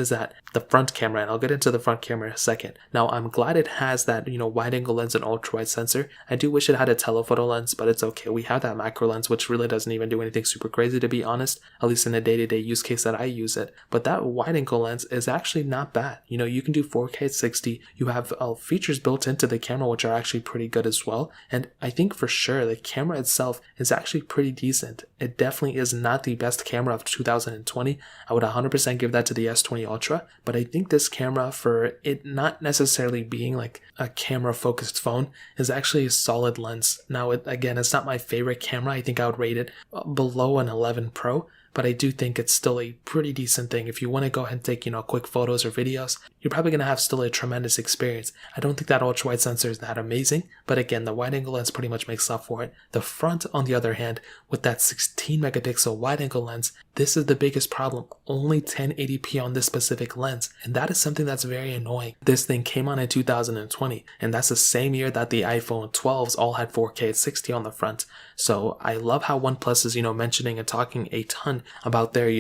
is that the front camera, and I'll get into the front camera in a second. Now, I'm glad it has that, wide angle lens and ultra wide sensor. I do wish it had a telephoto lens, but it's okay. We have that macro lens, which really doesn't even do anything super crazy, to be honest, at least in a day-to-day use case that I use it. But that wide angle lens is actually not bad. You can do 4K at 60. You have features built into the camera, which are actually pretty good as well. And I think for sure the camera itself is actually pretty decent. It definitely is not the best camera of 2020. I would 100% give that to the S20 Ultra, but I think this camera, for it not necessarily being like a camera focused phone, is actually a solid lens. Now, again, it's not my favorite camera. I think I would rate it below an 11 Pro, but I do think it's still a pretty decent thing. If you want to go ahead and take, quick photos or videos, you're probably going to have still a tremendous experience. I don't think that ultra wide sensor is that amazing, but again, the wide angle lens pretty much makes up for it. The front, on the other hand, with that 16 megapixel wide angle lens, this is the biggest problem. Only 1080p on this specific lens, and that is something that's very annoying. This thing came on in 2020, and that's the same year that the iPhone 12s all had 4K at 60 on the front. So I love how OnePlus is, mentioning and talking a ton about their,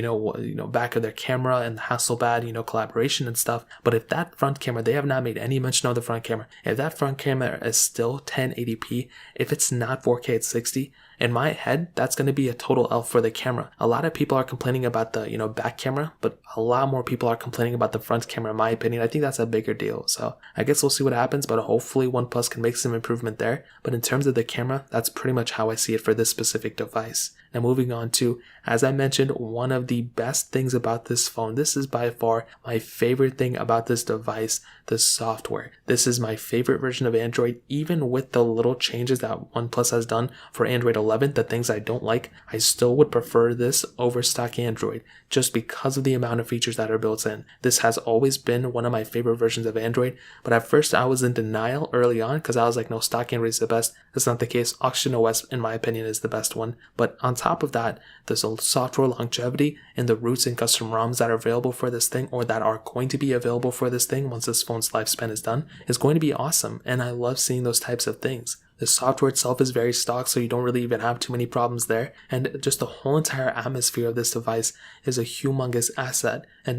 back of their camera and the Hasselblad, collaboration and stuff. But if that front camera, they have not made any mention of the front camera. If that front camera is still 1080p, if it's not 4K at 60, in my head, that's going to be a total L for the camera. A lot of people are complaining about the, back camera, but a lot more people are complaining about the front camera, in my opinion. I think that's a bigger deal. So I guess we'll see what happens, but hopefully OnePlus can make some improvement there. But in terms of the camera, that's pretty much how I see it for this specific device. Now moving on to, as I mentioned, one of the best things about this phone. This is by far my favorite thing about this device, the software. This is my favorite version of Android, even with the little changes that OnePlus has done for Android 11, the things I don't like. I still would prefer this over stock Android just because of the amount of features that are built in. This has always been one of my favorite versions of Android, but at first I was in denial early on because I was like, no, stock Android is the best. That's not the case. Oxygen OS, in my opinion, is the best one. But on top of that, there's a software longevity and the roots and custom ROMs that are available for this thing, or that are going to be available for this thing once this phone's lifespan is done, is going to be awesome. And I love seeing those types of things. The software itself is very stock, so you don't really even have too many problems there. And just the whole entire atmosphere of this device is a humongous asset. And